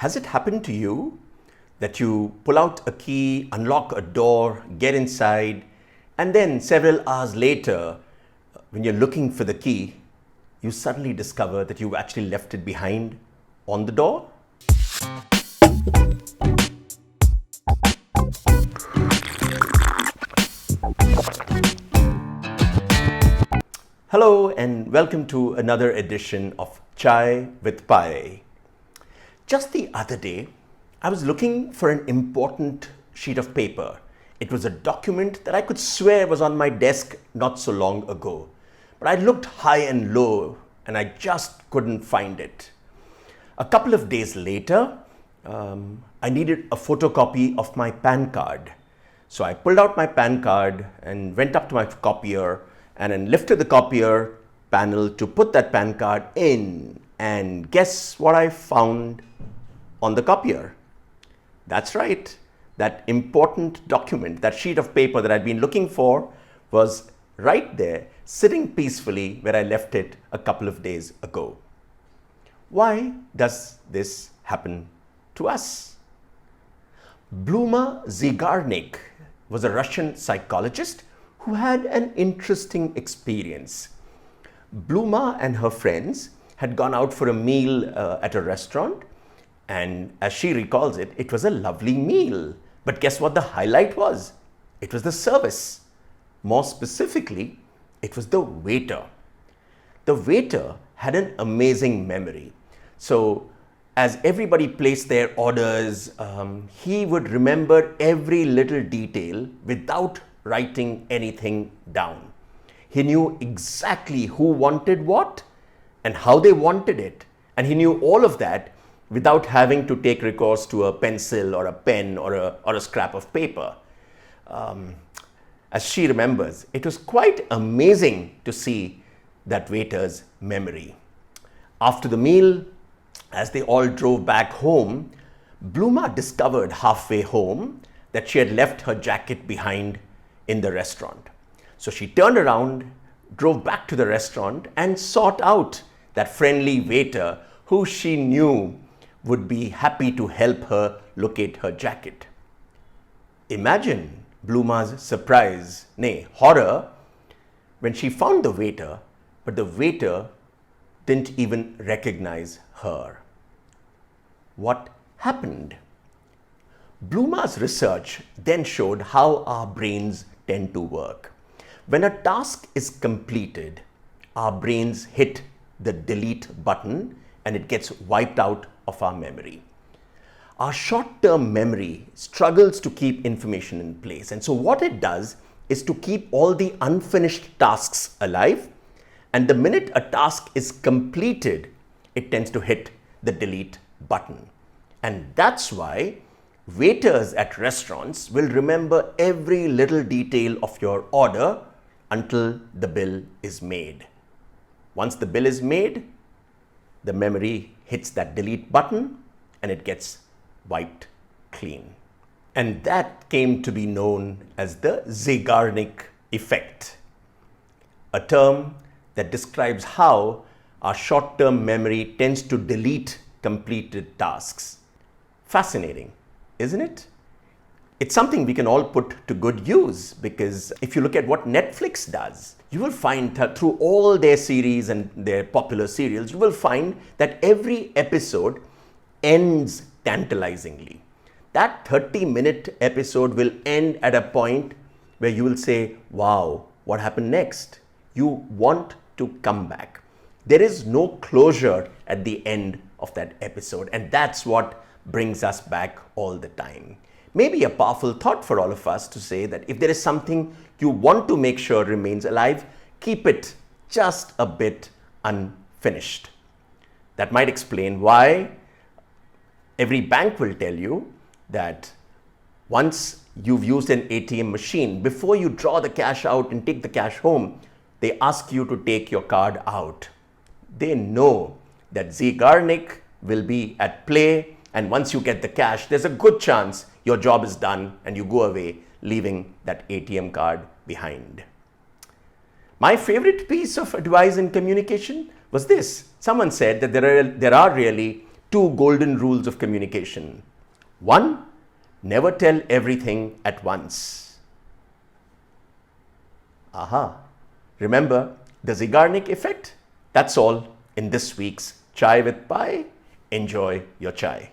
Has it happened to you that you pull out a key, unlock a door, get inside, and then several hours later, when you're looking for the key, you suddenly discover that you've actually left it behind on the door? Hello and welcome to another edition of Chai with Pai. Just the other day, I was looking for an important sheet of paper. It was a document that I could swear was on my desk not so long ago. But I looked high and low and I just couldn't find it. A couple of days later, I needed a photocopy of my PAN card. So I pulled out my PAN card and went up to my copier and then lifted the copier panel to put that PAN card in. And guess what I found on the copier? That's right. That important document, that sheet of paper that I'd been looking for was right there, sitting peacefully where I left it a couple of days ago. Why does this happen to us? Bluma Zeigarnik was a Russian psychologist who had an interesting experience. Bluma and her friends had gone out for a meal at a restaurant, and as she recalls it, it was a lovely meal. But guess what the highlight was? It was the service. More specifically, it was the waiter. The waiter had an amazing memory. So as everybody placed their orders, he would remember every little detail without writing anything down. He knew exactly who wanted what and how they wanted it. And he knew all of that without having to take recourse to a pencil or a pen or a scrap of paper. As she remembers, it was quite amazing to see that waiter's memory. After the meal, as they all drove back home, Bluma discovered halfway home that she had left her jacket behind in the restaurant. So she turned around, drove back to the restaurant and sought out that friendly waiter who she knew would be happy to help her locate her jacket. Imagine Bluma's surprise, nay, horror, when she found the waiter, but the waiter didn't even recognize her. What happened? Bluma's research then showed how our brains tend to work. When a task is completed, our brains hit the delete button and it gets wiped out of our memory. Our short-term memory struggles to keep information in place. And so what it does is to keep all the unfinished tasks alive. And the minute a task is completed, it tends to hit the delete button. And that's why waiters at restaurants will remember every little detail of your order until the bill is made. Once the bill is made, the memory hits that delete button and it gets wiped clean. And that came to be known as the Zeigarnik Effect, a term that describes how our short-term memory tends to delete completed tasks. Fascinating, isn't it? It's something we can all put to good use, because if you look at what Netflix does, you will find that through all their series and their popular serials, you will find that every episode ends tantalizingly. That 30-minute episode will end at a point where you will say, wow, what happened next? You want to come back. There is no closure at the end of that episode, and that's what brings us back all the time. Maybe a powerful thought for all of us to say that if there is something you want to make sure remains alive, keep it just a bit unfinished. That might explain why every bank will tell you that once you've used an ATM machine, before you draw the cash out and take the cash home, they ask you to take your card out. They know that Zeigarnik will be at play, and once you get the cash, there's a good chance your job is done and you go away, leaving that ATM card behind. My favorite piece of advice in communication was this. Someone said that there are really 2 golden rules of communication. 1. Never tell everything at once. Aha. Remember the Zeigarnik Effect? That's all in this week's Chai with Pai. Enjoy your chai.